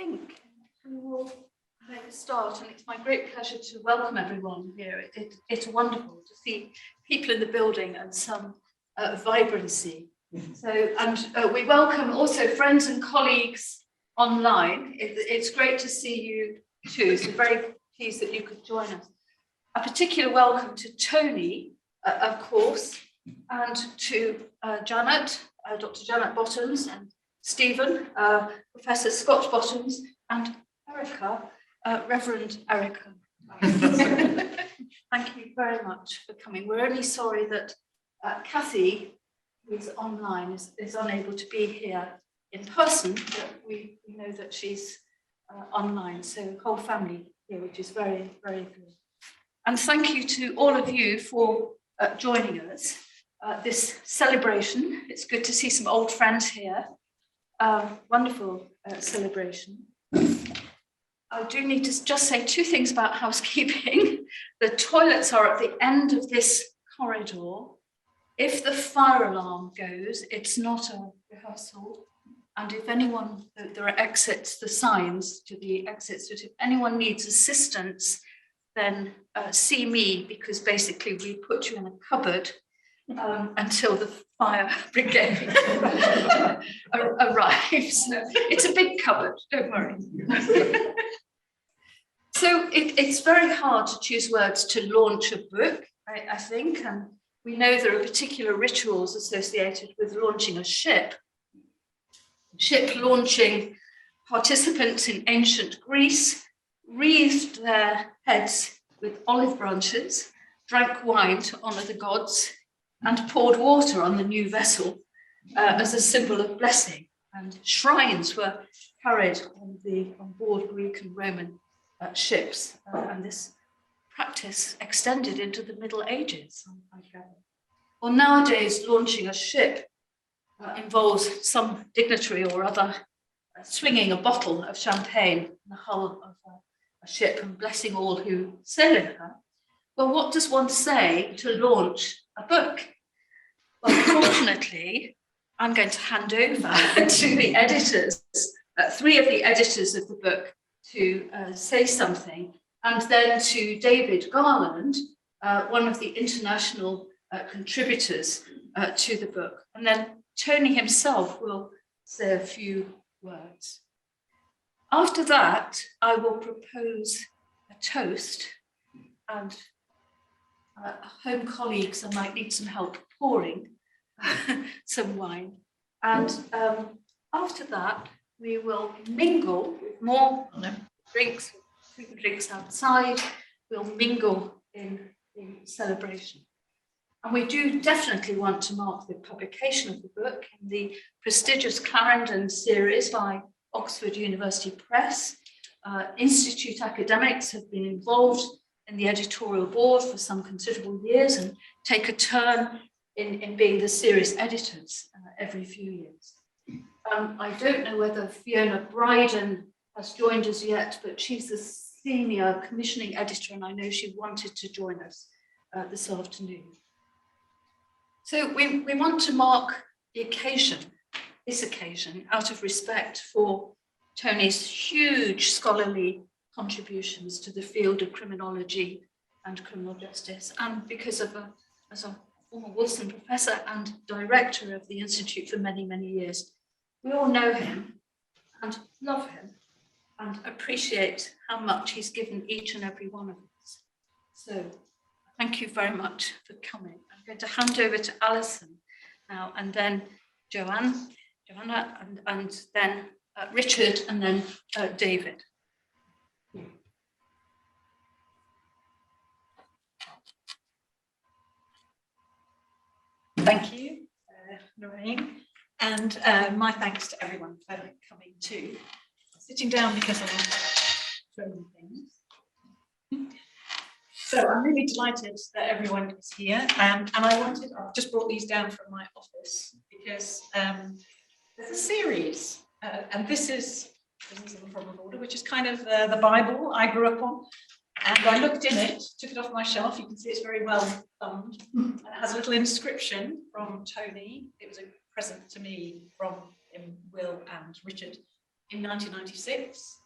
think we will make a start, and it's my great pleasure to welcome everyone here. It's wonderful to see people in the building and some vibrancy. So, and we welcome also friends and colleagues online. It's great to see you too, so very pleased that you could join us. A particular welcome to Tony, of course, and to Janet, Dr. Janet Bottoms, and Stephen, Professor Scott Bottoms, and Erica, Reverend Erica. Thank you very much for coming. We're only sorry that Kathy, who's online, is unable to be here in person, but we know that she's online, so whole family here, which is very, very good. And thank you to all of you for joining us this celebration. It's good to see some old friends here. Wonderful celebration. I do need to just say two things about housekeeping. The toilets are at the end of this corridor. If the fire alarm goes, it's not a rehearsal. And if anyone, there are exits, the signs to the exits, that if anyone needs assistance, then see me, because basically we put you in a cupboard until the fire brigade arrives. So it's a big cupboard, don't worry. So it's very hard to choose words to launch a book, I think, and we know there are particular rituals associated with launching a ship. Ship launching participants in ancient Greece wreathed their heads with olive branches, drank wine to honour the gods, and poured water on the new vessel as a symbol of blessing. And shrines were carried on board Greek and Roman ships, and this practice extended into the Middle Ages, I gather. Well, nowadays, launching a ship involves some dignitary or other swinging a bottle of champagne in the hull of a ship and blessing all who sail in her. Well, what does one say to launch a book? Well, fortunately, I'm going to hand over to the editors, three of the editors of the book, to say something, and then to David Garland, one of the international contributors to the book. And then Tony himself will say a few words. After that, I will propose a toast, and home colleagues, I might need some help pouring some wine. And after that, we will mingle with more drinks, food drinks outside. We'll mingle in celebration. And we do definitely want to mark the publication of the book in the prestigious Clarendon series by Oxford University Press. Institute academics have been involved in the editorial board for some considerable years and take a turn in being the series editors every few years. I don't know whether Fiona Bryden has joined us yet, but she's the senior commissioning editor, and I know she wanted to join us this afternoon. So we want to mark the occasion, this occasion, out of respect for Tony's huge scholarly contributions to the field of criminology and criminal justice, and because of as a former Wilson professor and director of the Institute for many, many years. We all know him and love him and appreciate how much he's given each and every one of us. So thank you very much for coming. I'm going to hand over to Alison now, and then Joanna, and then Richard, and then David. Thank you, Lorraine, and my thanks to everyone for coming too. I'm sitting down because I'm throwing things. So I'm really delighted that everyone is here, and I've just brought these down from my office because there's a series, and this is in proper order, which is kind of the Bible I grew up on. And I looked in it, took it off my shelf. You can see it's very well thumbed. And it has a little inscription from Tony. It was a present to me from Will and Richard. in 1996.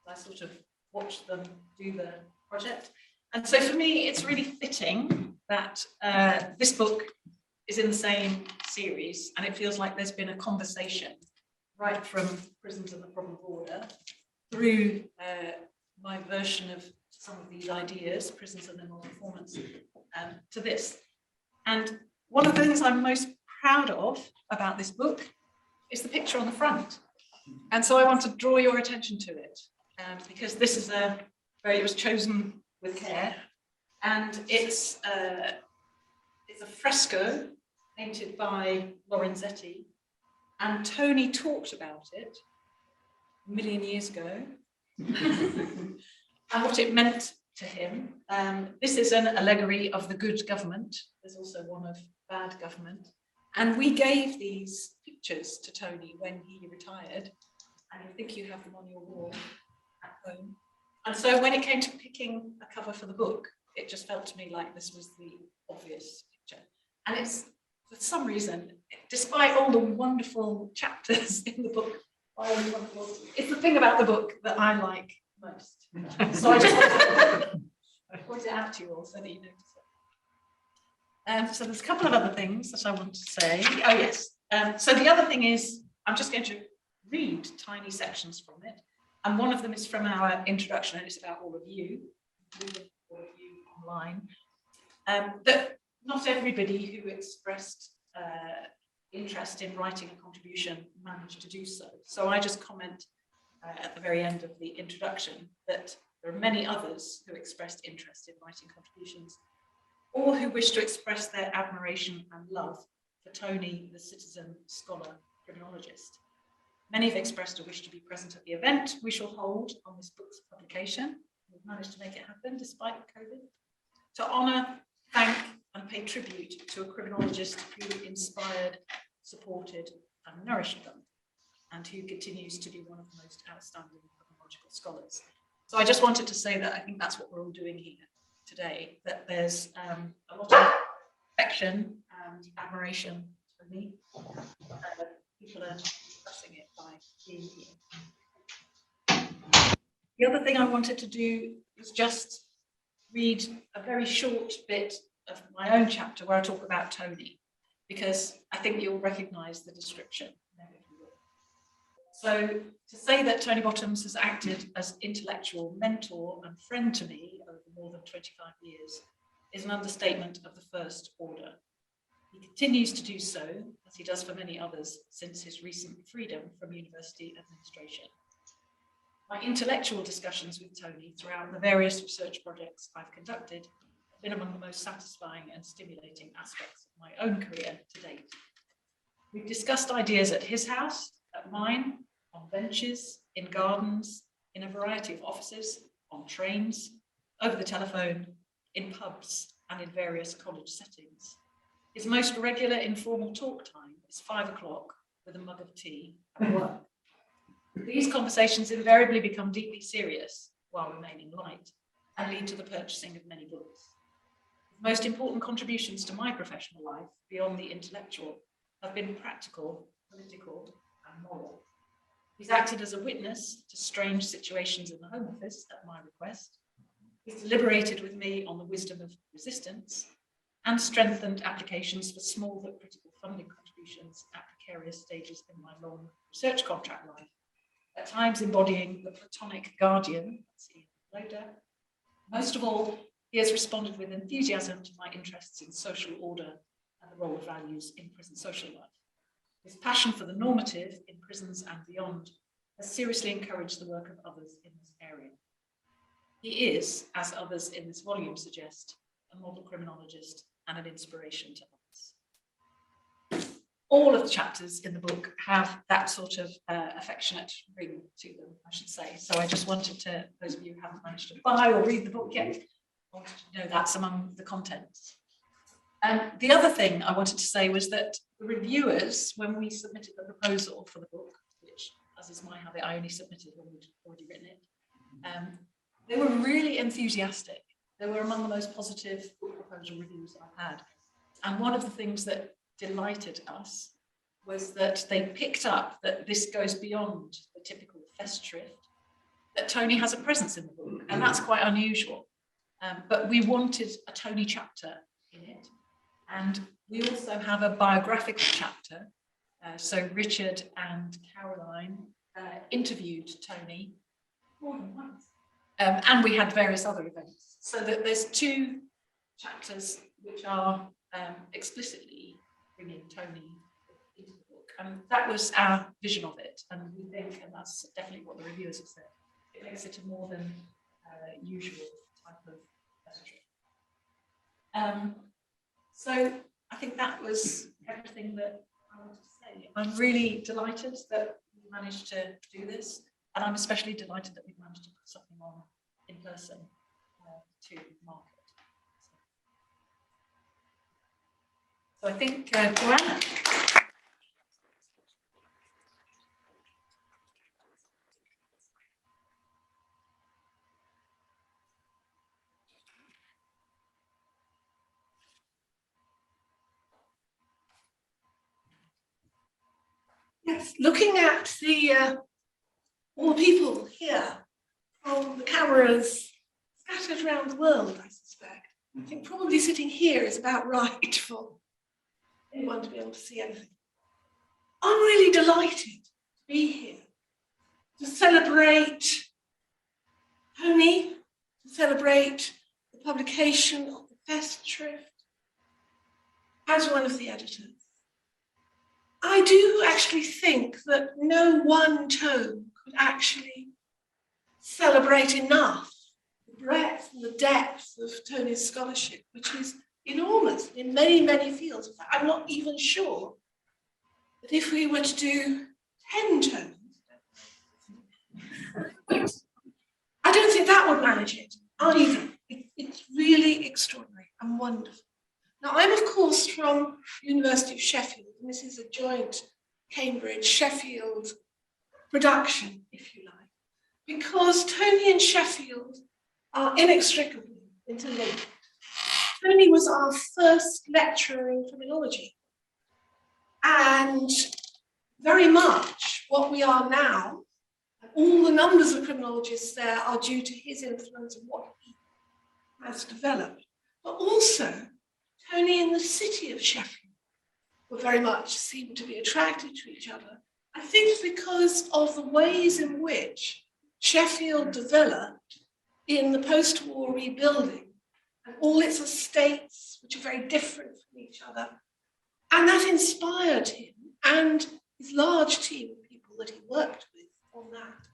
I sort of watched them do the project. And so for me, it's really fitting that this book is in the same series, and it feels like there's been a conversation right from Prisons and the Problem Border through my version of some of these ideas, Prisons and their moral performance, to this. And one of the things I'm most proud of about this book is the picture on the front. And so I want to draw your attention to it, because this is it was chosen with care, and it's a fresco painted by Lorenzetti, and Tony talked about it a million years ago and what it meant to him. This is an allegory of the good government. There's also one of bad government. And we gave these pictures to Tony when he retired, and I think you have them on your wall at home. And so when it came to picking a cover for the book, it just felt to me like this was the obvious picture. And it's, for some reason, despite all the wonderful chapters in the book, it's the thing about the book that I like most. So I just wanted to point it out to you all so that you notice it. So there's a couple of other things that I want to say. Oh yes. So the other thing is, I'm just going to read tiny sections from it. And one of them is from our introduction, and it's about all of you online. That not everybody who expressed interest in writing a contribution managed to do so. So I just comment at the very end of the introduction that there are many others who expressed interest in writing contributions, or who wish to express their admiration and love for Tony, the citizen, scholar, criminologist. Many have expressed a wish to be present at the event we shall hold on this book's publication. We've managed to make it happen despite COVID. To honour, thank and pay tribute to a criminologist who inspired, supported and nourished them, and who continues to be one of the most outstanding criminological scholars. So I just wanted to say that I think that's what we're all doing here today, that there's a lot of affection and admiration for me. People are expressing it by being here. The other thing I wanted to do was just read a very short bit of my own chapter where I talk about Tony, because I think you'll recognise the description. So to say that Tony Bottoms has acted as intellectual mentor and friend to me over more than 25 years is an understatement of the first order. He continues to do so, as he does for many others, since his recent freedom from university administration. My intellectual discussions with Tony throughout the various research projects I've conducted have been among the most satisfying and stimulating aspects of my own career to date. We've discussed ideas at his house, at mine, on benches, in gardens, in a variety of offices, on trains, over the telephone, in pubs, and in various college settings. His most regular informal talk time is 5 o'clock with a mug of tea at work. These conversations invariably become deeply serious while remaining light and lead to the purchasing of many books. The most important contributions to my professional life, beyond the intellectual, have been practical, political, and moral. He's acted as a witness to strange situations in the Home Office at my request. He's deliberated with me on the wisdom of resistance and strengthened applications for small but critical funding contributions at precarious stages in my long research contract life, at times embodying the Platonic guardian, Loader. Most of all, he has responded with enthusiasm to my interests in social order and the role of values in prison social life. His passion for the normative in prisons and beyond has seriously encouraged the work of others in this area. He is, as others in this volume suggest, a model criminologist and an inspiration to others. All of the chapters in the book have that sort of affectionate ring to them, I should say. So I just wanted to, those of you who haven't managed to buy or read the book yet, I wanted to know that's among the contents. The other thing I wanted to say was that the reviewers, when we submitted the proposal for the book, which, as is my habit, I only submitted when we'd already written it, they were really enthusiastic. They were among the most positive book proposal reviews I've had. And one of the things that delighted us was that they picked up that this goes beyond the typical Festschrift, that Tony has a presence in the book, and that's quite unusual. But we wanted a Tony chapter in it, and we also have a biographical chapter. So Richard and Caroline interviewed Tony more than once, and we had various other events. So that there's 2 chapters which are explicitly bringing Tony into the book, and that was our vision of it. And we think, and that's definitely what the reviewers have said, it makes it a more than usual type of history. So I think that was everything that I wanted to say. I'm really delighted that we managed to do this, and I'm especially delighted that we've managed to put something on in person to market. So I think Joanna. Yes, looking at all the people here from the cameras scattered around the world, I suspect. I think probably sitting here is about right for anyone to be able to see anything. I'm really delighted to be here to celebrate Tony, to celebrate the publication of the Festschrift as one of the editors. I do actually think that no one tome could actually celebrate enough the breadth and the depth of Tony's scholarship, which is enormous in many, many fields. In fact, I'm not even sure that if we were to do 10 tomes, I don't think that would manage it either. It's really extraordinary and wonderful. Now, I'm of course from the University of Sheffield, and this is a joint Cambridge-Sheffield production, if you like, because Tony and Sheffield are inextricably interlinked. Tony was our first lecturer in criminology, and very much what we are now, all the numbers of criminologists there are due to his influence and what he has developed, but also Tony and the city of Sheffield were very much seemed to be attracted to each other. I think because of the ways in which Sheffield developed in the post-war rebuilding and all its estates, which are very different from each other. And that inspired him and his large team of people that he worked with on that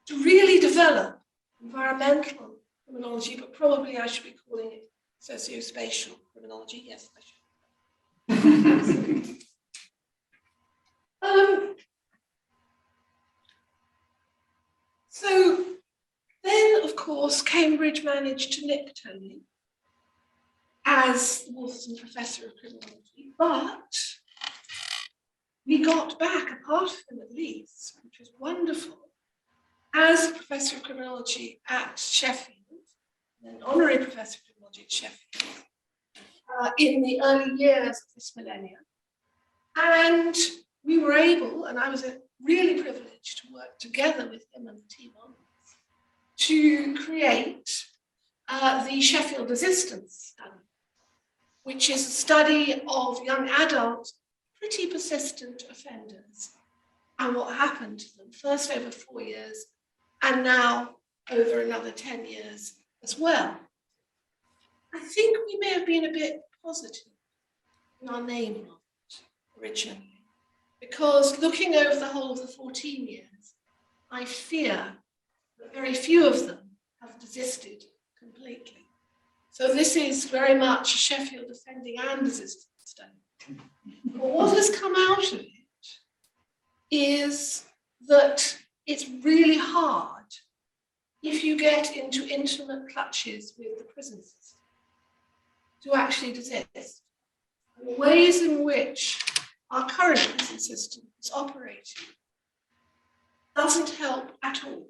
to really develop environmental criminology, but probably I should be calling it sociospatial criminology. Yes, I should. So then, of course, Cambridge managed to nick Tony as Wolfson Professor of Criminology, but we got back a part of him at least, which was wonderful, as Professor of Criminology at Sheffield, an honorary Professor of Criminology at Sheffield, in the early years of this millennium. And we were able, and I was really privileged to work together with him and the team on this, to create the Sheffield Resistance Study, which is a study of young adult, pretty persistent offenders and what happened to them, first over 4 years and now over another 10 years as well. I think we may have been a bit positive in our naming of it originally, because looking over the whole of the 14 years, I fear that very few of them have desisted completely. So this is very much a Sheffield offending and resistance study. But what has come out of it is that it's really hard if you get into intimate clutches with the prison system to actually desist. And the ways in which our current prison system is operating doesn't help at all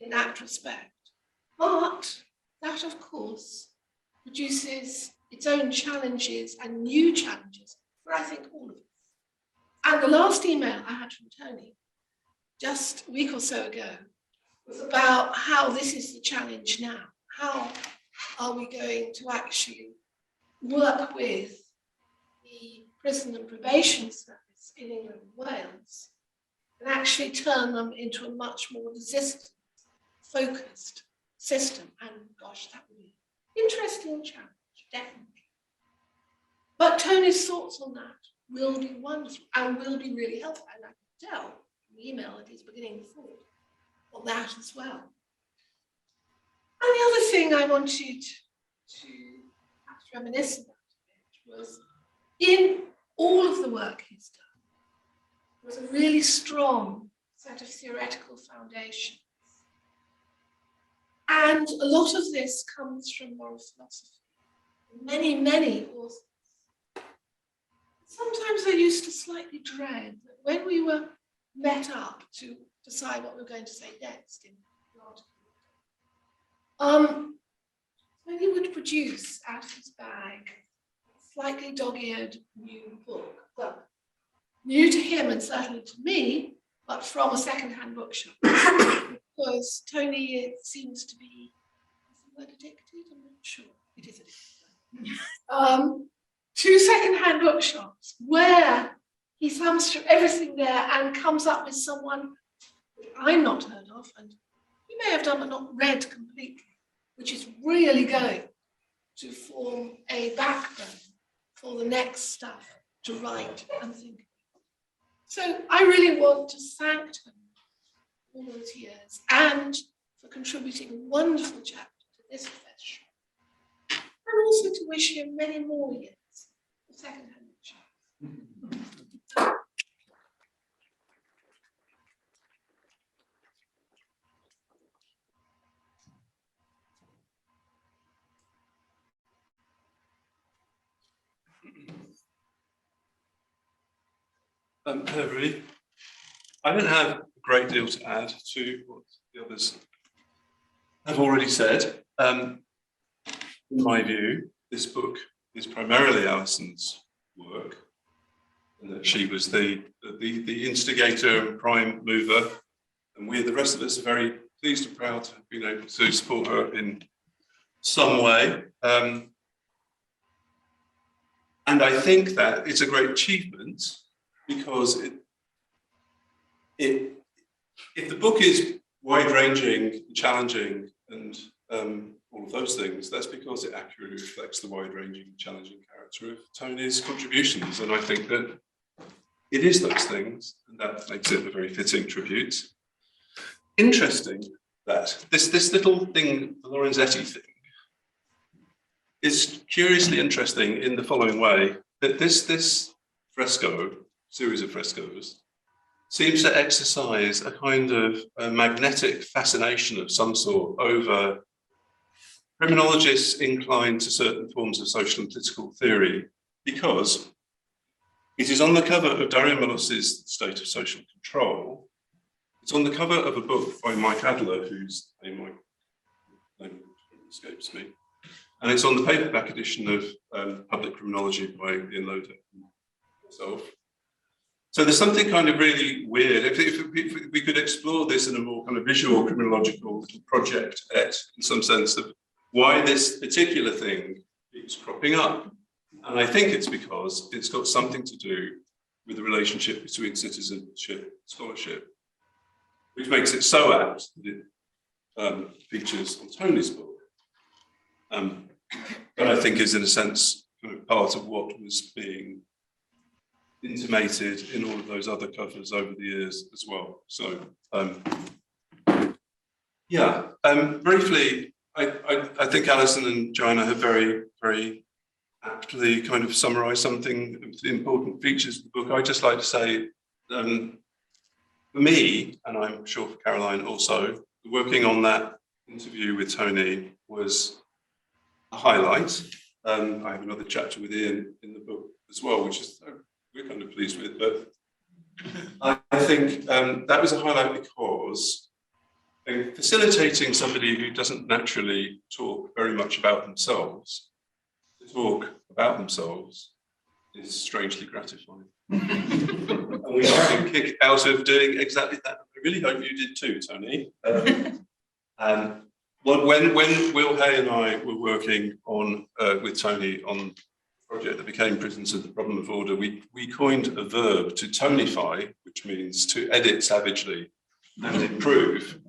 in that respect. But that, of course, produces its own challenges and new challenges for, I think, all of us. And the last email I had from Tony, just a week or so ago, was about how this is the challenge now. How are we going to actually work with the prison and probation service in England and Wales and actually turn them into a much more resistance-focused system? And gosh, that would be an interesting challenge, definitely. But Tony's thoughts on that will be wonderful and will be really helpful. And I can tell from the email that he's beginning to thought on that as well. And the other thing I wanted to perhaps reminisce about a bit was in all of the work he's done, was a really strong set of theoretical foundations. And a lot of this comes from moral philosophy. Many, many authors. Sometimes I used to slightly dread that when we were met up to decide what we were going to say next in the article, when he would produce out of his bag a slightly dog-eared new book, well, new to him and certainly to me, but from a second-hand bookshop. Because Tony, it seems to be, is the word addicted? I'm not sure. It is addicted. 2 second-hand bookshops where he thumbs through everything there and comes up with someone I've not heard of, and you may have done but not read completely, which is really going to form a backbone for the next stuff to write and think about. So I really want to thank him for all those years and for contributing a wonderful chapter to this Festschrift, and also to wish him many more years of second-hand bookshops. Hello, everybody. I don't have a great deal to add to what the others have already said. In my view, this book is primarily Alison's work, and that she was the instigator and prime mover, and we, the rest of us, are very pleased and proud to have been able to support her in some way. And I think that it's a great achievement, because if the book is wide-ranging, challenging, and all of those things, that's because it accurately reflects the wide-ranging, challenging character of Tony's contributions. And I think that it is those things, and that makes it a very fitting tribute. Interesting that this little thing, the Lorenzetti thing, is curiously interesting in the following way, that this fresco, series of frescoes, seems to exercise a kind of a magnetic fascination of some sort over criminologists inclined to certain forms of social and political theory, because it is on the cover of Darian Milos's State of Social Control. It's on the cover of a book by Mike Adler, whose name escapes me. And it's on the paperback edition of Public Criminology by Ian Loder himself. So there's something kind of really weird. If we could explore this in a more kind of visual criminological little project, in some sense, of why this particular thing keeps cropping up. And I think it's because it's got something to do with the relationship between citizenship and scholarship, which makes it so apt that it features on Tony's book. But I think is, in a sense, kind of part of what was being intimated in all of those other covers over the years as well. So, briefly, I think Alison and Joanna have very, very aptly kind of summarised something of the important features of the book. I'd just like to say, for me, and I'm sure for Caroline also, working on that interview with Tony was a highlight. I have another chapter with Ian in the book as well, which is we're kind of pleased with, but I think that was a highlight because facilitating somebody who doesn't naturally talk very much about themselves to talk about themselves is strangely gratifying. And we got a kick out of doing exactly that. I really hope you did too, Tony. And when Will Hay and I were working on with Tony on a project that became Prisons of the Problem of Order, we coined a verb to tonify, which means to edit savagely and improve.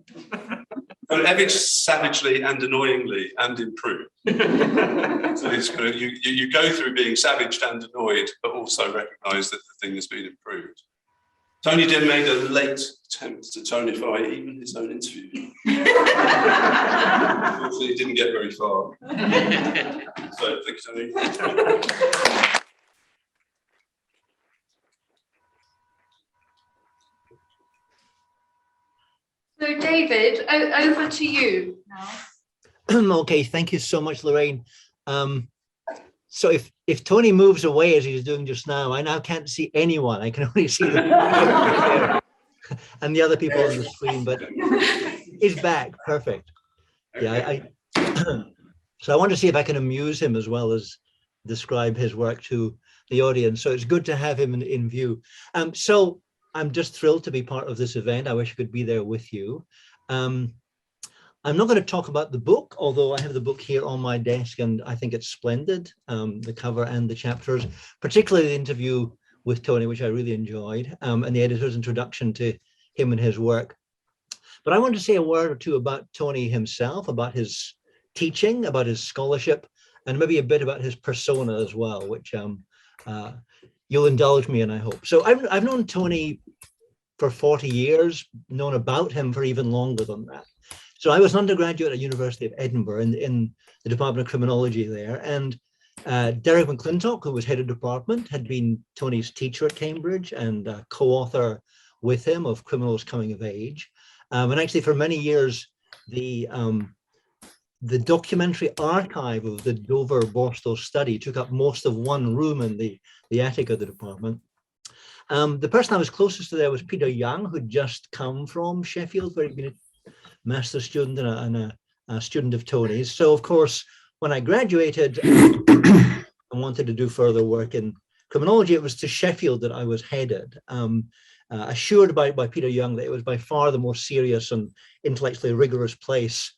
And edit savagely and annoyingly and improve. So it's kind of, you go through being savaged and annoyed, but also recognise that the thing has been improved. Tony then made a late attempt to tonify even his own interview. Unfortunately, he didn't get very far. So, thank you, Tony. So David, over to you now. Okay, thank you so much, Lorraine. So if Tony moves away as he's doing just now, I now can't see anyone. I can only see the and the other people on the screen, but he's back. Perfect. Yeah, so I want to see if I can amuse him as well as describe his work to the audience. So it's good to have him in view. So I'm just thrilled to be part of this event. I wish I could be there with you. I'm not going to talk about the book, although I have the book here on my desk and I think it's splendid, the cover and the chapters, particularly the interview with Tony, which I really enjoyed, and the editor's introduction to him and his work. But I want to say a word or two about Tony himself, about his teaching, about his scholarship, and maybe a bit about his persona as well, which you'll indulge me in, I hope. So I've known Tony for 40 years, known about him for even longer than that. So I was an undergraduate at University of Edinburgh in the Department of Criminology there, and Derek McClintock, who was head of department, had been Tony's teacher at Cambridge and co-author with him of Criminals Coming of Age. And actually for many years, the documentary archive of the Dover-Borstal study took up most of one room in the attic of the department. The person I was closest to there was Peter Young, who'd just come from Sheffield, where he'd been a master's student and a student of Tony's. So of course, when I graduated and wanted to do further work in criminology, it was to Sheffield that I was headed, assured by Peter Young that it was by far the more serious and intellectually rigorous place,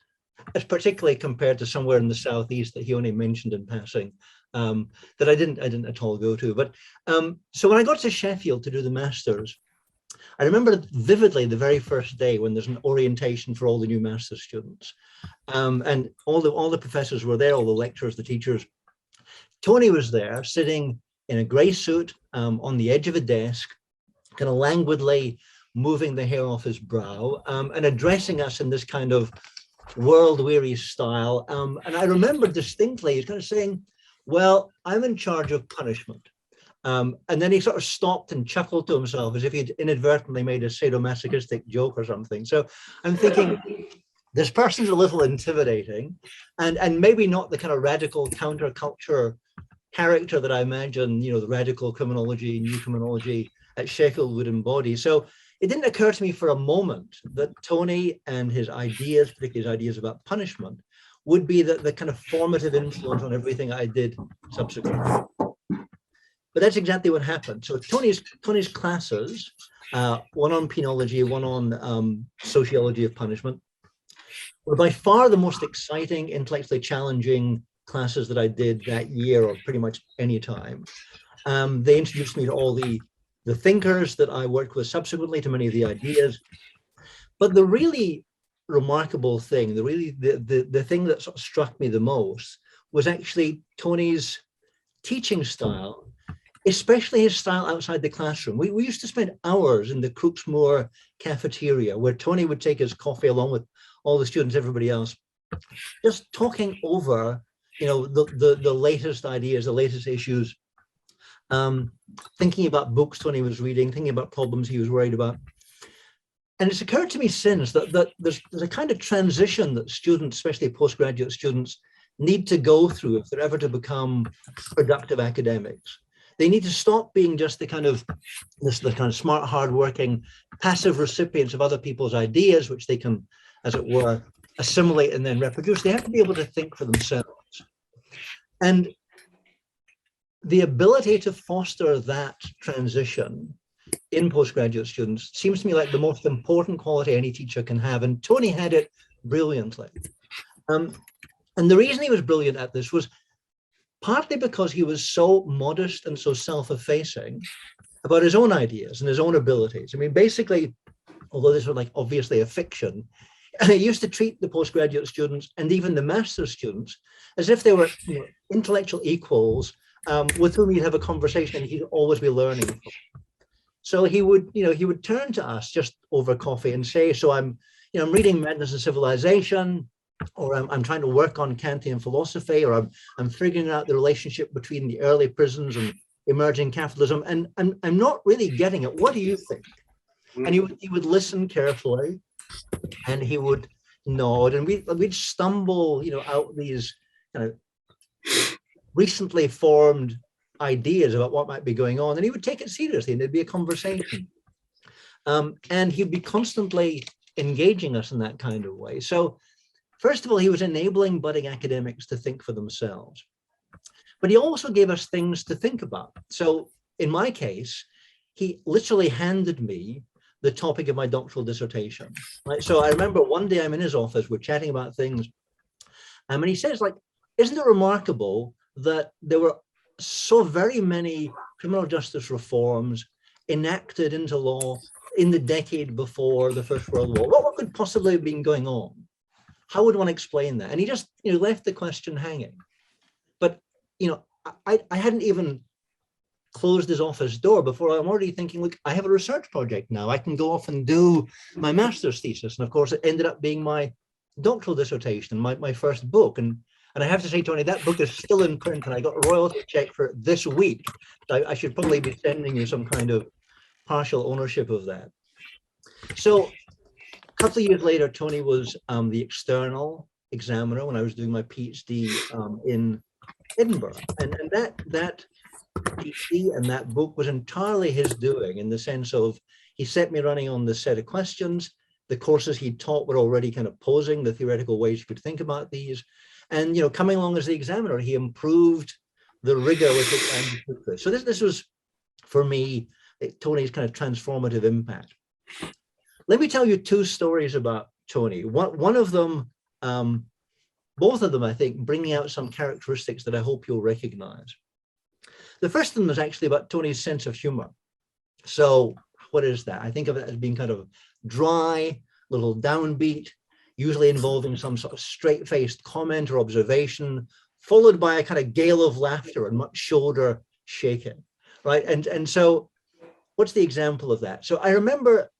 as particularly compared to somewhere in the southeast that he only mentioned in passing, that I didn't at all go to. But so when I got to Sheffield to do the master's, I remember vividly the very first day when there's an orientation for all the new master's students, and all the professors were there, all the lecturers, the teachers. Tony was there sitting in a grey suit on the edge of a desk, kind of languidly moving the hair off his brow, and addressing us in this kind of world-weary style. And I remember distinctly, he's kind of saying, well, I'm in charge of punishment. And then he sort of stopped and chuckled to himself as if he'd inadvertently made a sadomasochistic joke or something. So I'm thinking, this person's a little intimidating and maybe not the kind of radical counterculture character that I imagine, the radical criminology, new criminology at Sheffield would embody. So it didn't occur to me for a moment that Tony and his ideas, particularly his ideas about punishment, would be the kind of formative influence on everything I did subsequently. But that's exactly what happened. So Tony's classes, one on penology, one on sociology of punishment, were by far the most exciting, intellectually challenging classes that I did that year or pretty much any time. They introduced me to all the thinkers that I worked with subsequently, to many of the ideas. But the really remarkable thing, the thing that sort of struck me the most was actually Tony's teaching style, especially his style outside the classroom. We used to spend hours in the Crooksmoor cafeteria where Tony would take his coffee along with all the students, everybody else, just talking over, the latest ideas, the latest issues, thinking about books Tony was reading, thinking about problems he was worried about. And it's occurred to me since that there's a kind of transition that students, especially postgraduate students, need to go through if they're ever to become productive academics. They need to stop being just the kind of smart, hardworking, passive recipients of other people's ideas, which they can, as it were, assimilate and then reproduce. They have to be able to think for themselves. And the ability to foster that transition in postgraduate students seems to me like the most important quality any teacher can have. And Tony had it brilliantly. And the reason he was brilliant at this was partly because he was so modest and so self-effacing about his own ideas and his own abilities. I mean, basically, although this was like obviously a fiction, he used to treat the postgraduate students and even the master's students as if they were, you know, intellectual equals with whom he'd have a conversation and he'd always be learning from. So he would turn to us just over coffee and say, so I'm reading Madness and Civilization, or I'm trying to work on Kantian philosophy, or I'm figuring out the relationship between the early prisons and emerging capitalism, and I'm not really getting it. What do you think? And he would listen carefully, and he would nod, and we'd stumble, out these kind of recently formed ideas about what might be going on, and he would take it seriously, and there'd be a conversation. And he'd be constantly engaging us in that kind of way. So first of all, he was enabling budding academics to think for themselves. But he also gave us things to think about. So in my case, he literally handed me the topic of my doctoral dissertation. Right? So I remember one day I'm in his office, we're chatting about things, and he says, like, isn't it remarkable that there were so very many criminal justice reforms enacted into law in the decade before the First World War? What could possibly have been going on? How would one explain that? And he just left the question hanging. But I hadn't even closed his office door before I'm already thinking, look, I have a research project now. I can go off and do my master's thesis. And of course, it ended up being my doctoral dissertation, my first book. And I have to say, Tony, that book is still in print, and I got a royalty check for it this week. I should probably be sending you some kind of partial ownership of that. So a couple of years later, Tony was the external examiner when I was doing my PhD in Edinburgh. And that PhD and that book was entirely his doing, in the sense of he set me running on this set of questions. The courses he taught were already kind of posing the theoretical ways you could think about these. And coming along as the examiner, he improved the rigor with which I undertook this. So this was, for me, Tony's kind of transformative impact. Let me tell you two stories about Tony. One of them, both of them, I think, bringing out some characteristics that I hope you'll recognize. The first of them is actually about Tony's sense of humor. So what is that? I think of it as being kind of dry, little downbeat, usually involving some sort of straight-faced comment or observation, followed by a kind of gale of laughter and much shoulder shaking, right? And so what's the example of that? So I remember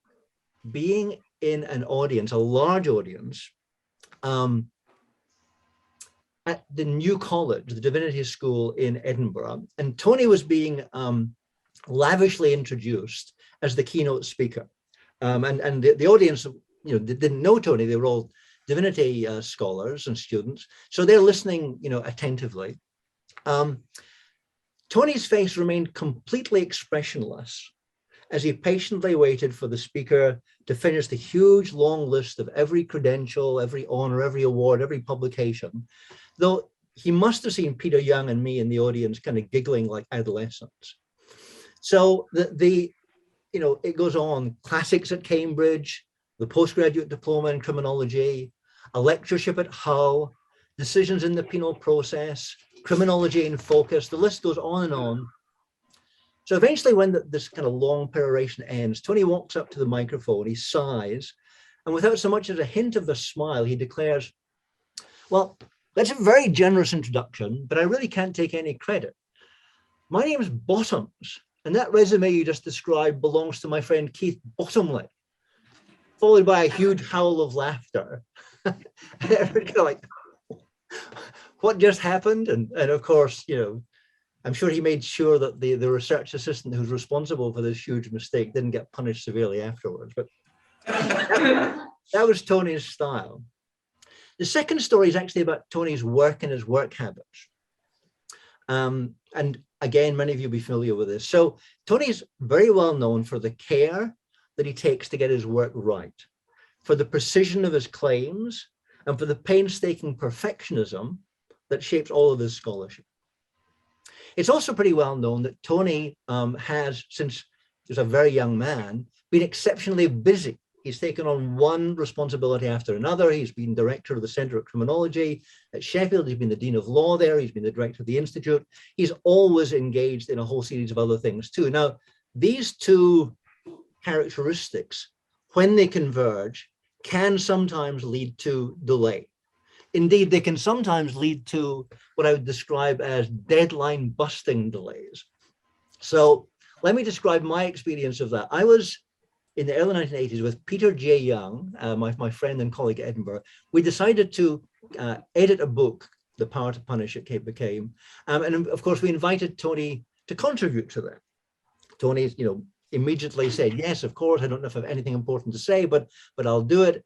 being in an audience, a large audience, at the New College, the Divinity School in Edinburgh, and Tony was being lavishly introduced as the keynote speaker. And the audience, didn't know Tony. They were all divinity scholars and students, so they're listening, attentively. Tony's face remained completely expressionless as he patiently waited for the speaker to finish the huge long list of every credential, every honor, every award, every publication, though he must have seen Peter Young and me in the audience kind of giggling like adolescents. So it goes on: classics at Cambridge, the postgraduate diploma in criminology, a lectureship at Hull, decisions in the penal process, criminology in focus. The list goes on and on. So eventually, when this kind of long peroration ends, Tony walks up to the microphone, he sighs, and without so much as a hint of a smile, he declares, well, that's a very generous introduction, but I really can't take any credit. My name is Bottoms, and that resume you just described belongs to my friend Keith Bottomley, followed by a huge howl of laughter. Like, what just happened? And of course, I'm sure he made sure that the research assistant who's responsible for this huge mistake didn't get punished severely afterwards. But that was Tony's style. The second story is actually about Tony's work and his work habits. And again, many of you will be familiar with this. So Tony's very well known for the care that he takes to get his work right, for the precision of his claims, and for the painstaking perfectionism that shapes all of his scholarship. It's also pretty well known that Tony has, since he was a very young man, been exceptionally busy. He's taken on one responsibility after another. He's been director of the Centre of Criminology at Sheffield. He's been the Dean of Law there. He's been the director of the Institute. He's always engaged in a whole series of other things too. Now, these two characteristics, when they converge, can sometimes lead to delay. Indeed, they can sometimes lead to what I would describe as deadline busting delays. So let me describe my experience of that. I was in the early 1980s with Peter J. Young, my friend and colleague at Edinburgh. We decided to edit a book, The Power to Punish, it became. And of course, we invited Tony to contribute to that. Tony, immediately said, yes, of course, I don't know if I have anything important to say, but I'll do it.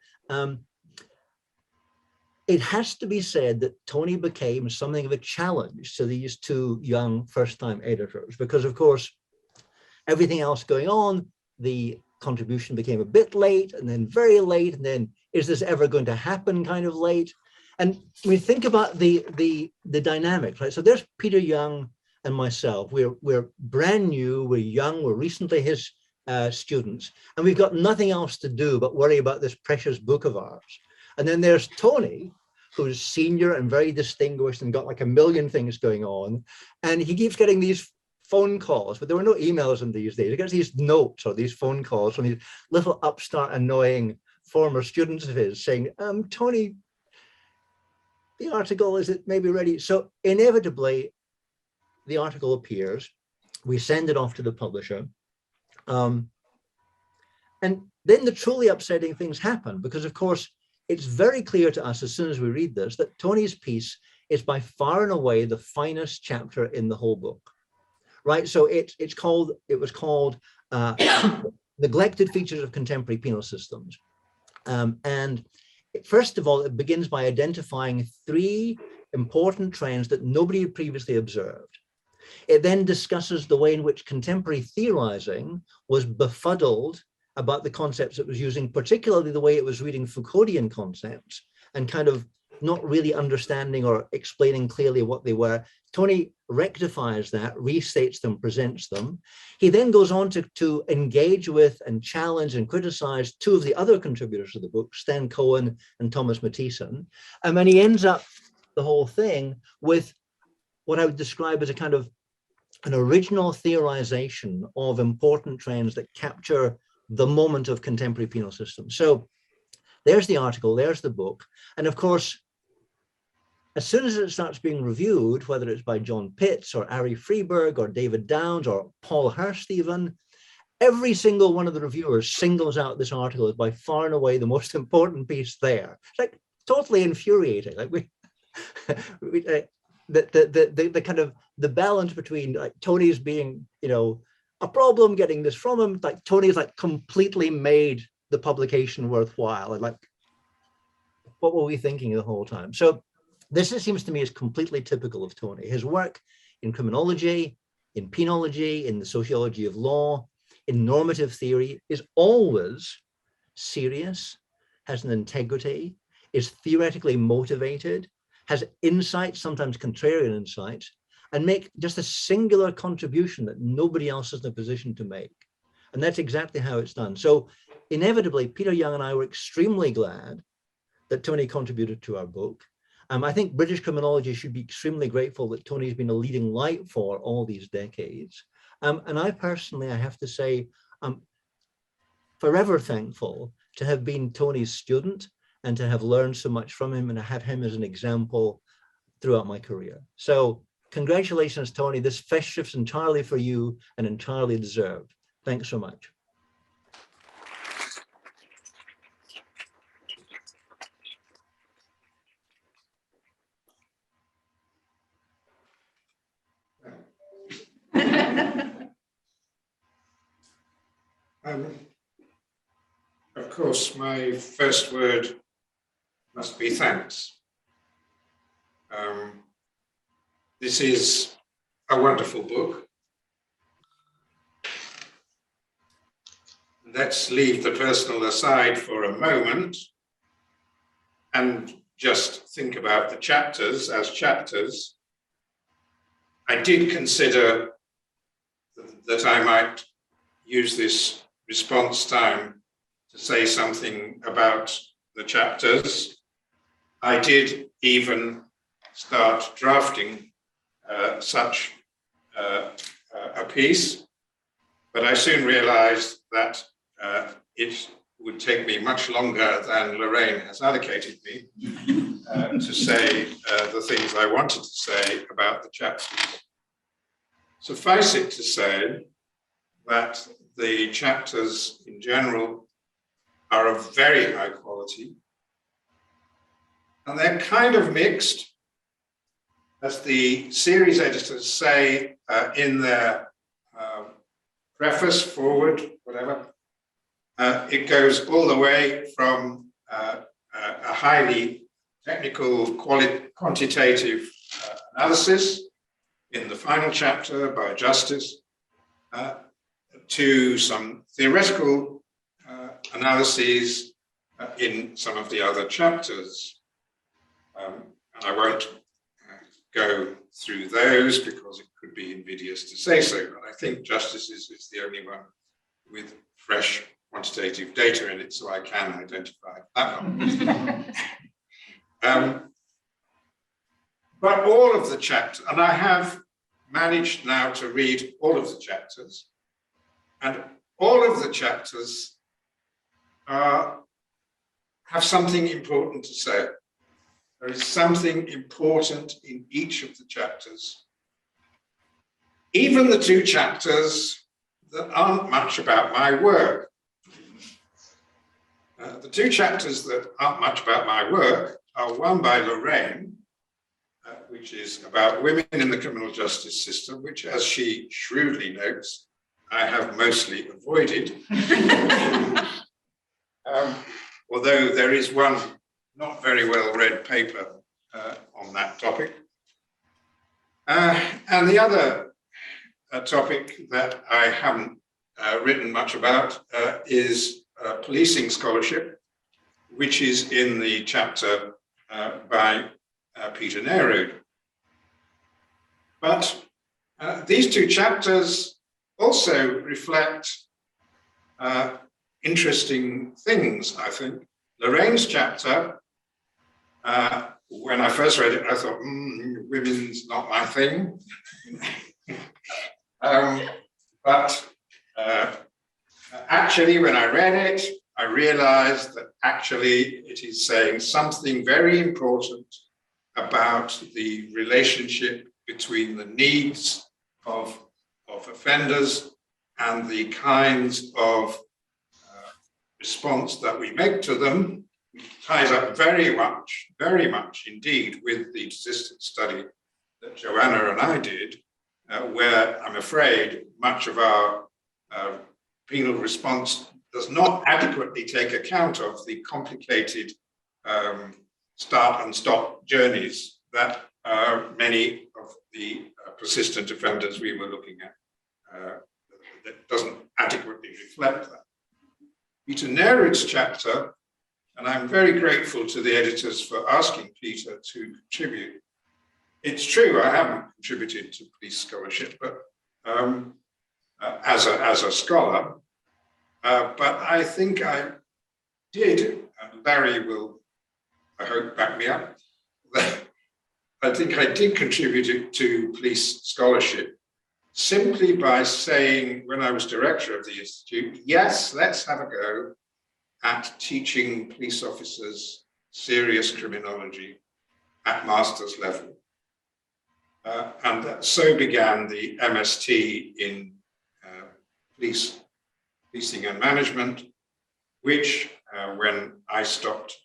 It has to be said that Tony became something of a challenge to these two young first-time editors, because of course, everything else going on, the contribution became a bit late and then very late, and then is this ever going to happen kind of late? And we think about the dynamic, right? So there's Peter Young and myself. We're brand new, we're young, we're recently his students, and we've got nothing else to do but worry about this precious book of ours. And then there's Tony, who's senior and very distinguished and got like a million things going on. And he keeps getting these phone calls, but there were no emails in these days. He gets these notes or these phone calls from these little upstart, annoying former students of his saying, Tony, the article, is it maybe ready? So inevitably, the article appears. We send it off to the publisher. And then the truly upsetting things happen, because of course, it's very clear to us as soon as we read this that Tony's piece is by far and away the finest chapter in the whole book, right? So it was called Neglected Features of Contemporary Penal Systems. And first of all, it begins by identifying three important trends that nobody had previously observed. It then discusses the way in which contemporary theorizing was befuddled about the concepts it was using, particularly the way it was reading Foucauldian concepts and kind of not really understanding or explaining clearly what they were. Tony rectifies that, restates them, presents them. He then goes on to engage with and challenge and criticize two of the other contributors of the book, Stan Cohen and Thomas Mathieson. And then he ends up the whole thing with what I would describe as a kind of an original theorization of important trends that capture the moment of contemporary penal systems. So there's the article, there's the book. And of course, as soon as it starts being reviewed, whether it's by John Pitts or Ari Freeberg or David Downs or Paul Hurst even, every single one of the reviewers singles out this article as by far and away the most important piece there. It's like totally infuriating. Like the kind of the balance between like Tony's being, a problem, getting this from him, like Tony's like completely made the publication worthwhile. And like, what were we thinking the whole time? So this, it seems to me, is completely typical of Tony. His work in criminology, in penology, in the sociology of law, in normative theory is always serious, has an integrity, is theoretically motivated, has insights, sometimes contrarian insights, and make just a singular contribution that nobody else is in a position to make. And that's exactly how it's done. So inevitably, Peter Young and I were extremely glad that Tony contributed to our book. I think British criminology should be extremely grateful that Tony's been a leading light for all these decades. And I personally, I have to say, I'm forever thankful to have been Tony's student and to have learned so much from him and to have him as an example throughout my career. So congratulations, Tony. This Festschrift's entirely for you and entirely deserved. Thanks so much. Of course, my first word must be thanks. This is a wonderful book. Let's leave the personal aside for a moment and just think about the chapters as chapters. I did consider that I might use this response time to say something about the chapters. I did even start drafting such a piece, but I soon realized that it would take me much longer than Lorraine has allocated me to say the things I wanted to say about the chapters. Suffice it to say that the chapters in general are of very high quality, and they're kind of mixed. As the series editors say in their preface, forward, whatever, it goes all the way from a highly technical, quantitative analysis in the final chapter by Justice to some theoretical analyses in some of the other chapters. And I won't go through those because it could be invidious to say so, but I think Justice is the only one with fresh quantitative data in it, so I can identify that one. But all of the chapters, and I have managed now to read all of the chapters, and all of the chapters have something important to say. There is something important in each of the chapters. Even the two chapters that aren't much about my work. The two chapters that aren't much about my work are one by Lorraine, which is about women in the criminal justice system, which, as she shrewdly notes, I have mostly avoided. Although there is one not very well read paper on that topic. And the other topic that I haven't written much about is policing scholarship, which is in the chapter by Peter Nerud. But these two chapters also reflect interesting things, I think. Lorraine's chapter, when I first read it, I thought, women's not my thing. But actually, when I read it, I realized that actually it is saying something very important about the relationship between the needs of offenders and the kinds of response that we make to them. It ties up very much indeed with the persistence study that Joanna and I did, where I'm afraid much of our penal response does not adequately take account of the complicated start and stop journeys that many of the persistent offenders we were looking at, that doesn't adequately reflect that. Peter Nerud's chapter, and I'm very grateful to the editors for asking Peter to contribute. It's true, I haven't contributed to police scholarship, but as a scholar, but I think I did, and Larry will, I hope, back me up. I think I did contribute to police scholarship simply by saying, when I was director of the Institute, yes, let's have a go at teaching police officers serious criminology at master's level. And that so began the MST in policing and management, which when I stopped,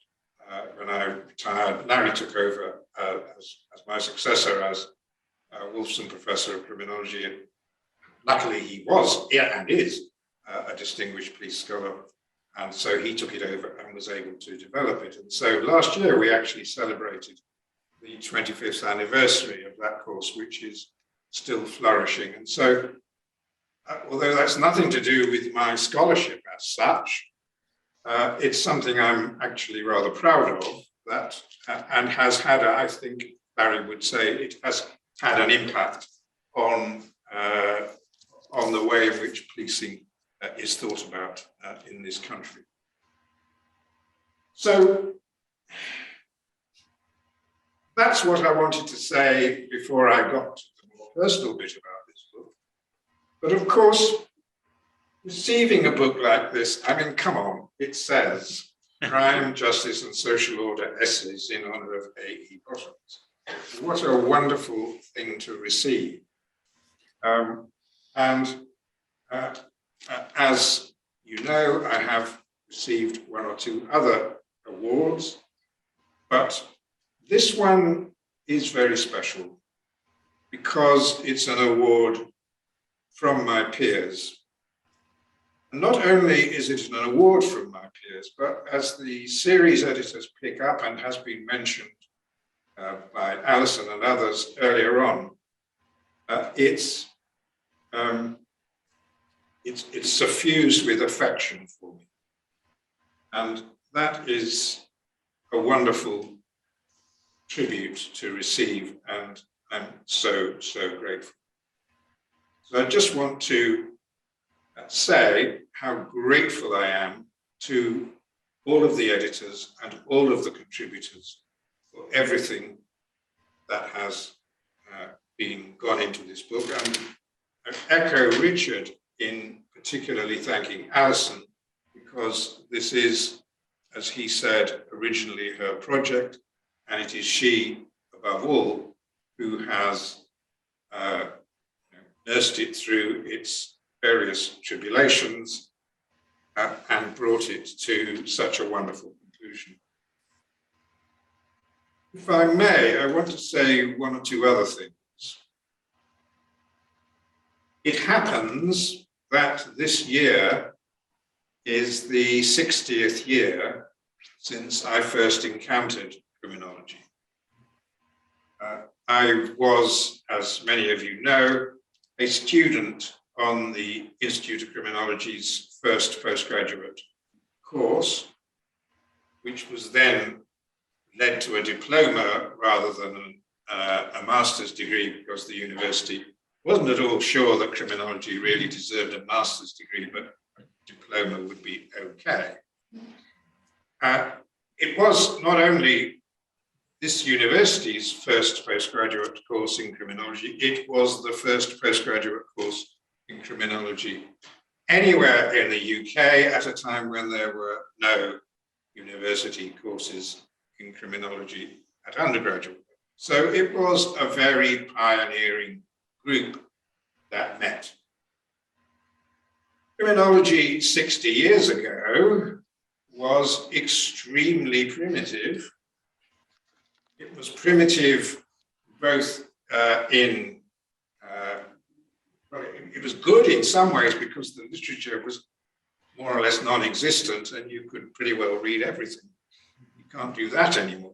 when I retired, Larry took over as my successor as Wolfson Professor of Criminology. And luckily he was, and is, a distinguished police scholar. And so he took it over and was able to develop it. And so last year we actually celebrated the 25th anniversary of that course, which is still flourishing. And so, although that's nothing to do with my scholarship as such, it's something I'm actually rather proud of, that and has had, I think Barry would say, it has had an impact on the way in which policing is thought about in this country. So that's what I wanted to say before I got to the more personal bit about this book. But of course, receiving a book like this, I mean, come on, it says Crime, Justice and Social Order Essays in Honour of A.E. Bottoms. What a wonderful thing to receive. As you know, I have received one or two other awards, but this one is very special because it's an award from my peers. And not only is it an award from my peers, but as the series editors pick up and has been mentioned by Alison and others earlier on, it's suffused with affection for me. And that is a wonderful tribute to receive, and I'm so grateful. So I just want to say how grateful I am to all of the editors and all of the contributors for everything that has been gone into this book. And I echo Richard in particularly thanking Alison, because this is, as he said, originally her project, and it is she, above all, who has nursed it through its various tribulations and brought it to such a wonderful conclusion. If I may, I want to say one or two other things. It happens that this year is the 60th year since I first encountered criminology. I was, as many of you know, a student on the Institute of Criminology's first postgraduate course, which was then led to a diploma rather than a master's degree, because the university wasn't at all sure that criminology really deserved a master's degree, but a diploma would be okay. It was not only this university's first postgraduate course in criminology, it was the first postgraduate course in criminology anywhere in the UK at a time when there were no university courses in criminology at undergraduate. So it was a very pioneering group that met. Criminology 60 years ago was extremely primitive. It was primitive both it was good in some ways because the literature was more or less non-existent and you could pretty well read everything. You can't do that anymore.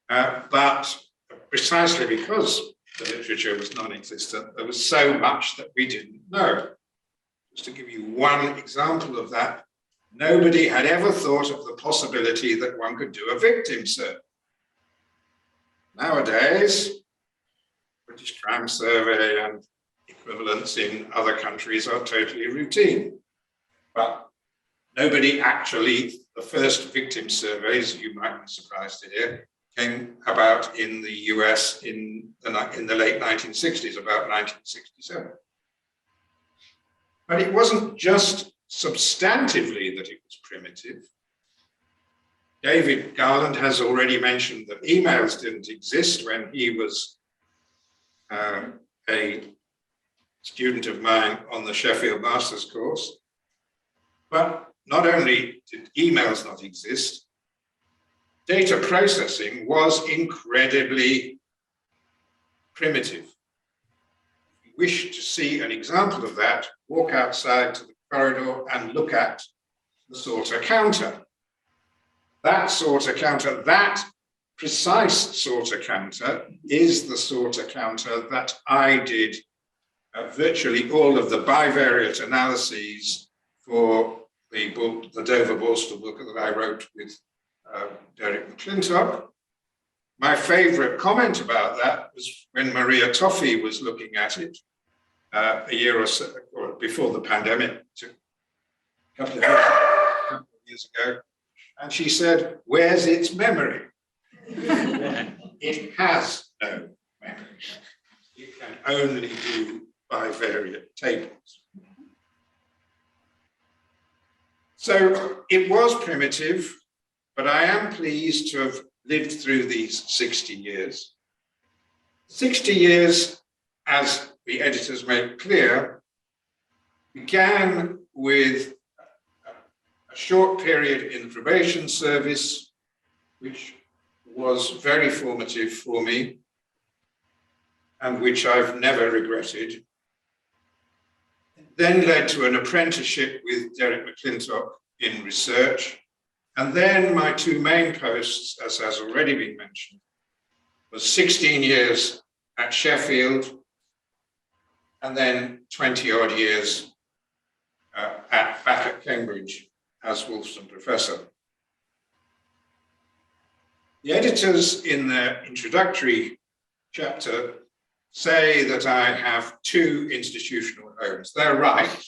But precisely because the literature was non-existent, there was so much that we didn't know. Just to give you one example of that, nobody had ever thought of the possibility that one could do a victim survey. Nowadays, British Crime Survey and equivalents in other countries are totally routine. But nobody actually, the first victim surveys, you might be surprised to hear, came about in the US in the late 1960s, about 1967. But it wasn't just substantively that it was primitive. David Garland has already mentioned that emails didn't exist when he was a student of mine on the Sheffield Master's course. But not only did emails not exist, data processing was incredibly primitive. If you wish to see an example of that, walk outside to the corridor and look at the sorter counter. That sorter counter, that precise sorter counter, is the sorter counter that I did virtually all of the bivariate analyses for the book, the Dover Borstal book that I wrote with Derek McClintock. my favourite comment about that was when Maria Toffey was looking at it a year or so or before the pandemic, a couple of years ago, and she said, "Where's its memory?" It has no memory. It can only do bivariate tables. So it was primitive, but I am pleased to have lived through these 60 years. 60 years, as the editors made clear, began with a short period in the probation service, which was very formative for me and which I've never regretted. Then led to an apprenticeship with Derek McClintock in research. And then my two main posts, as has already been mentioned, was 16 years at Sheffield and then 20 odd years back at Cambridge as Wolfson Professor. The editors in their introductory chapter say that I have two institutional homes. They're right.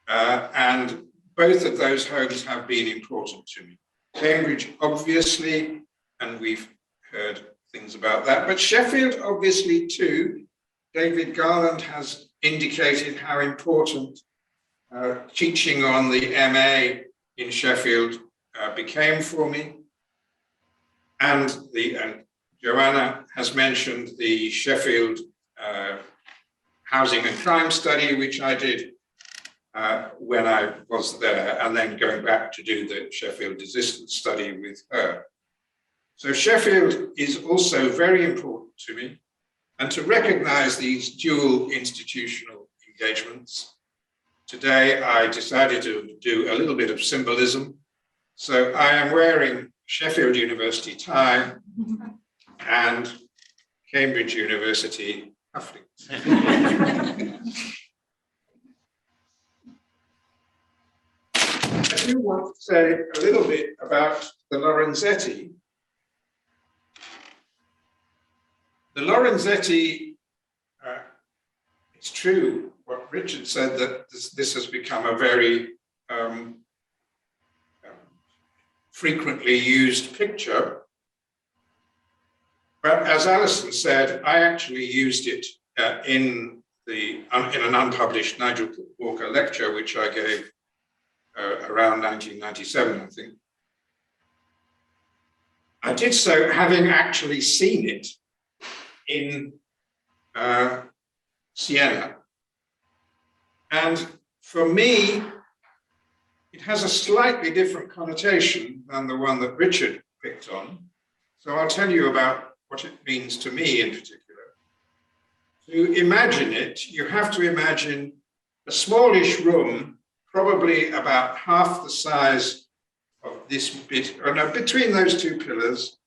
And both of those homes have been important to me. Cambridge, obviously, and we've heard things about that, but Sheffield, obviously, too. David Garland has indicated how important teaching on the MA in Sheffield became for me. And Joanna has mentioned the Sheffield Housing and Crime Study, which I did when I was there, and then going back to do the Sheffield Resistance Study with her. So Sheffield is also very important to me, and to recognize these dual institutional engagements, today I decided to do a little bit of symbolism. So I am wearing Sheffield University tie and Cambridge University cufflinks. I do want to say a little bit about the Lorenzetti. The Lorenzetti, it's true what Richard said, that this has become a very frequently used picture. But as Alison said, I actually used it in an unpublished Nigel Walker lecture, which I gave around 1997, I think. I did so having actually seen it in Siena. And for me, it has a slightly different connotation than the one that Richard picked on. So I'll tell you about what it means to me in particular. To imagine it, you have to imagine a smallish room, probably about half the size of this bit, or no, between those two pillars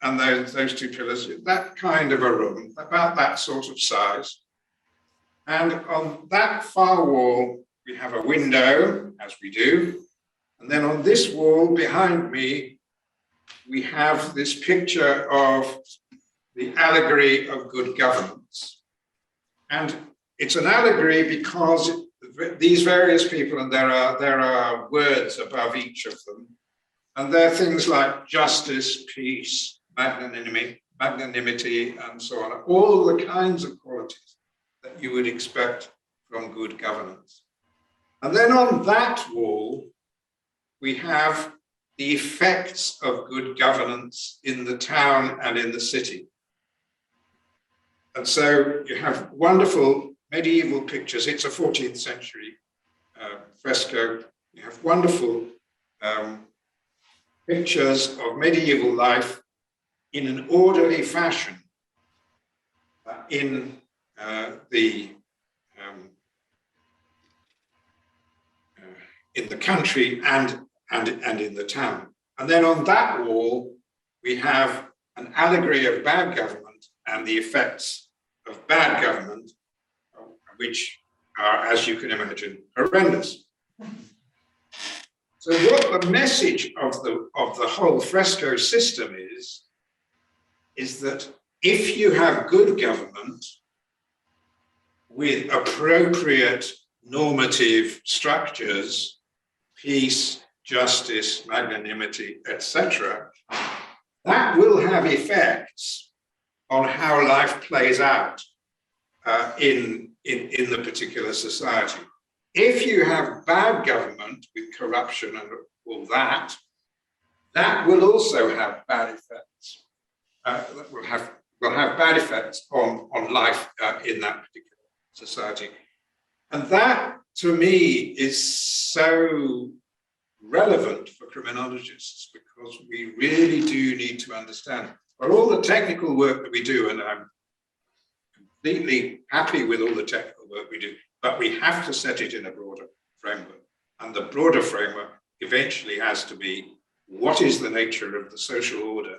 and those two pillars, that kind of a room, about that sort of size. And on that far wall, we have a window, as we do. And then on this wall behind me, we have this picture of the allegory of good governance. And it's an allegory because these various people, and there are words above each of them, and they're things like justice, peace, magnanimity, and so on, all the kinds of qualities that you would expect from good governance. And then on that wall, we have the effects of good governance in the town and in the city. And so you have wonderful medieval pictures. It's a 14th century fresco. You have wonderful pictures of medieval life in an orderly fashion in the country and in the town. And then on that wall, we have an allegory of bad government and the effects of bad government, which are, as you can imagine, horrendous. So what the message of the whole fresco system is is that if you have good government with appropriate normative structures, peace, justice, magnanimity, etc., that will have effects on how life plays out in the particular society. If you have bad government with corruption and all that, that will also have bad effects. Will have bad effects on life in that particular society. And that, to me, is so relevant for criminologists, because we really do need to understand, for all the technical work that we do, and I'm completely happy with all the technical work we do, but we have to set it in a broader framework. And the broader framework eventually has to be, what is the nature of the social order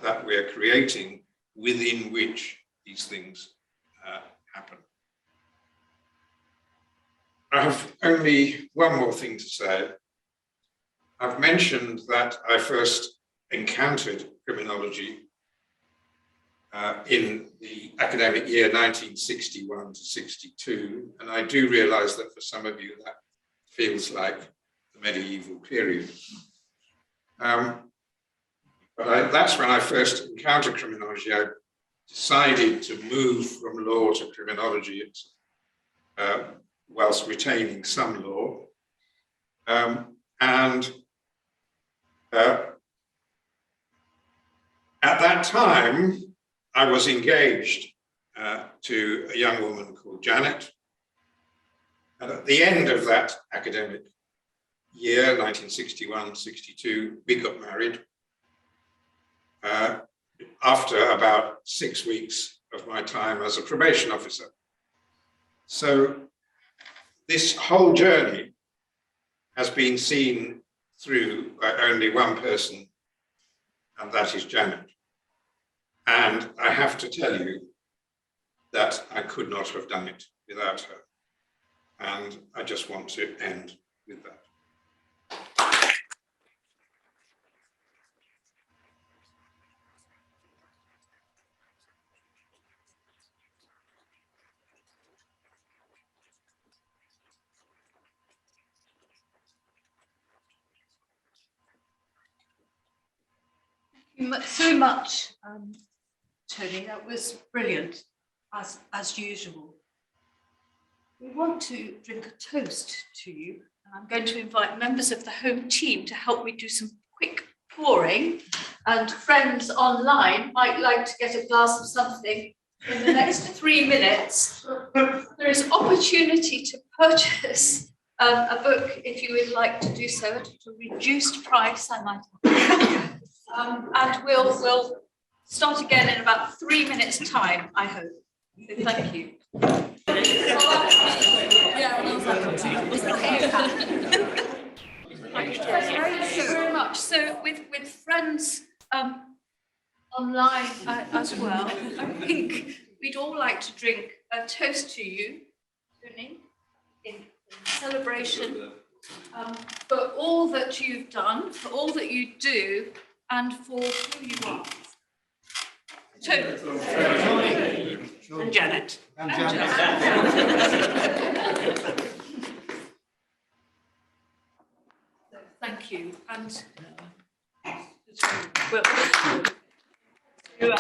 that we're creating within which these things happen? I have only one more thing to say. I've mentioned that I first encountered criminology in the academic year 1961 to 62, and I do realise that for some of you that feels like the medieval period. But that's when I first encountered criminology. I decided to move from law to criminology whilst retaining some law. At that time, I was engaged to a young woman called Janet. And at the end of that academic year, 1961-62, we got married after about 6 weeks of my time as a probation officer. So this whole journey has been seen through by only one person, and that is Janet. And I have to tell you that I could not have done it without her. And I just want to end with that. So much, Tony. That was brilliant, as usual. We want to drink a toast to you. I'm going to invite members of the home team to help me do some quick pouring, and friends online might like to get a glass of something in the next 3 minutes. There is opportunity to purchase a book if you would like to do so at a reduced price, I might add. And we'll start again in about 3 minutes' time, I hope. So thank you. Thank you very much. So with friends online as well, I think we'd all like to drink a toast to you, Tony, in celebration for all that you've done, for all that you do, and for who you are. Tony. And Janet. Thank you. And we'll